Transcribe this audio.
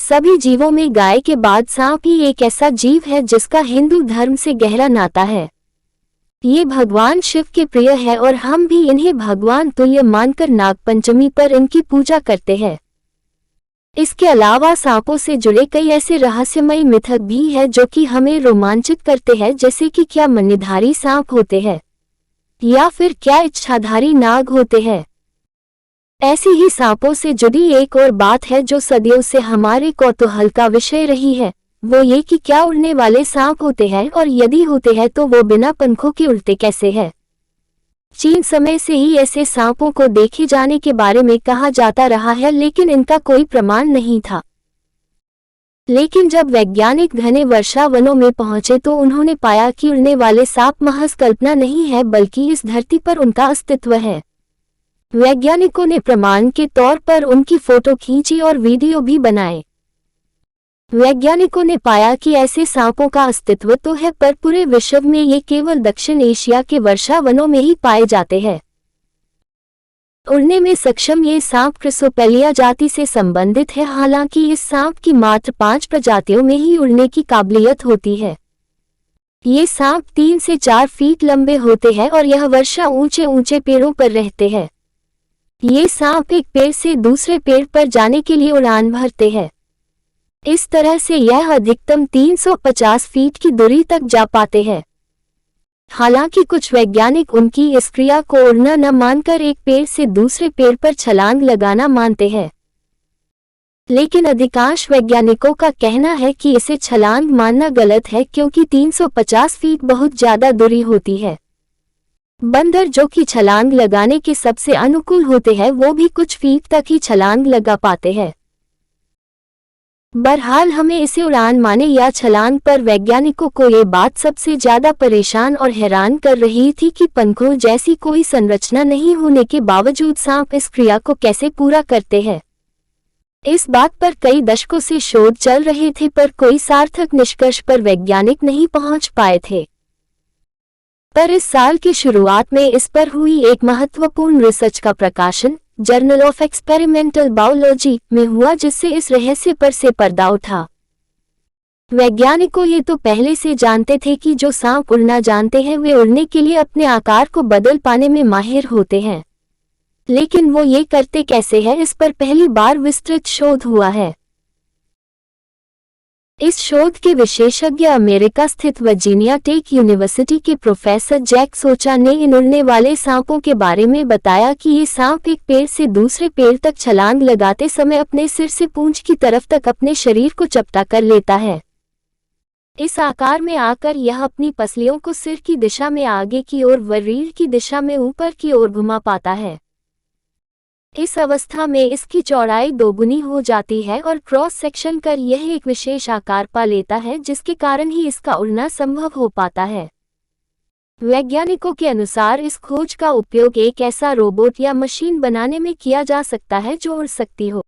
सभी जीवों में गाय के बाद सांप ही एक ऐसा जीव है जिसका हिंदू धर्म से गहरा नाता है। ये भगवान शिव के प्रिय है और हम भी इन्हें भगवान तुल्य मानकर नागपंचमी पर इनकी पूजा करते हैं। इसके अलावा सांपों से जुड़े कई ऐसे रहस्यमयी मिथक भी है जो कि हमें रोमांचित करते हैं, जैसे कि क्या मणिधारी सांप होते हैं या फिर क्या इच्छाधारी नाग होते हैं। ऐसी ही सांपों से जुड़ी एक और बात है जो सदियों से हमारे कौतूहल का विषय रही है, वो ये कि क्या उड़ने वाले सांप होते हैं और यदि होते हैं तो वो बिना पंखों के उड़ते कैसे हैं। चीन समय से ही ऐसे सांपों को देखे जाने के बारे में कहा जाता रहा है, लेकिन इनका कोई प्रमाण नहीं था। लेकिन जब वैज्ञानिक घने वर्षा वनों में पहुंचे तो उन्होंने पाया कि उड़ने वाले सांप महज कल्पना नहीं है बल्कि इस धरती पर उनका अस्तित्व है। वैज्ञानिकों ने प्रमाण के तौर पर उनकी फोटो खींची और वीडियो भी बनाए। वैज्ञानिकों ने पाया कि ऐसे सांपों का अस्तित्व तो है, पर पूरे विश्व में ये केवल दक्षिण एशिया के वर्षा वनों में ही पाए जाते हैं। उड़ने में सक्षम ये सांप क्रिसोपेलिया जाति से संबंधित है। हालांकि इस सांप की मात्र 5 प्रजातियों में ही उड़ने की काबिलियत होती है। ये सांप 3 से 4 फीट लंबे होते हैं और यह वर्षा ऊंचे ऊंचे पेड़ों पर रहते हैं। ये सांप एक पेड़ से दूसरे पेड़ पर जाने के लिए उड़ान भरते हैं। इस तरह से यह अधिकतम 350 फीट की दूरी तक जा पाते हैं। हालांकि कुछ वैज्ञानिक उनकी इस क्रिया को उड़ना न मानकर एक पेड़ से दूसरे पेड़ पर छलांग लगाना मानते हैं। लेकिन अधिकांश वैज्ञानिकों का कहना है कि इसे छलांग मानना गलत है, क्योंकि 350 फीट बहुत ज्यादा दूरी होती है। बंदर जो कि छलांग लगाने के सबसे अनुकूल होते हैं वो भी कुछ फीट तक ही छलांग लगा पाते हैं। बहरहाल हमें इसे उड़ान माने या छलांग, पर वैज्ञानिकों को ये बात सबसे ज्यादा परेशान और हैरान कर रही थी कि पंखों जैसी कोई संरचना नहीं होने के बावजूद सांप इस क्रिया को कैसे पूरा करते हैं। इस बात पर कई दशकों से शोध चल रहे थे, पर कोई सार्थक निष्कर्ष पर वैज्ञानिक नहीं पहुंच पाए थे। पर इस साल की शुरुआत में इस पर हुई एक महत्वपूर्ण रिसर्च का प्रकाशन जर्नल ऑफ एक्सपेरिमेंटल बायोलॉजी में हुआ, जिससे इस रहस्य पर से पर्दा उठा। वैज्ञानिकों ये तो पहले से जानते थे कि जो सांप उड़ना जानते हैं वे उड़ने के लिए अपने आकार को बदल पाने में माहिर होते हैं, लेकिन वो ये करते कैसे हैं, इस पर पहली बार विस्तृत शोध हुआ है। इस शोध के विशेषज्ञ अमेरिका स्थित वर्जीनिया टेक यूनिवर्सिटी के प्रोफेसर जैक सोचा ने इन उड़ने वाले सांपों के बारे में बताया कि ये सांप एक पेड़ से दूसरे पेड़ तक छलांग लगाते समय अपने सिर से पूंछ की तरफ तक अपने शरीर को चपटा कर लेता है। इस आकार में आकर यह अपनी पसलियों को सिर की दिशा में आगे की ओर व रीढ़ की दिशा में ऊपर की ओर घुमा पाता है। इस अवस्था में इसकी चौड़ाई दोगुनी हो जाती है और क्रॉस सेक्शन कर यह एक विशेष आकार पा लेता है, जिसके कारण ही इसका उड़ना संभव हो पाता है। वैज्ञानिकों के अनुसार इस खोज का उपयोग एक ऐसा रोबोट या मशीन बनाने में किया जा सकता है जो उड़ सकती हो।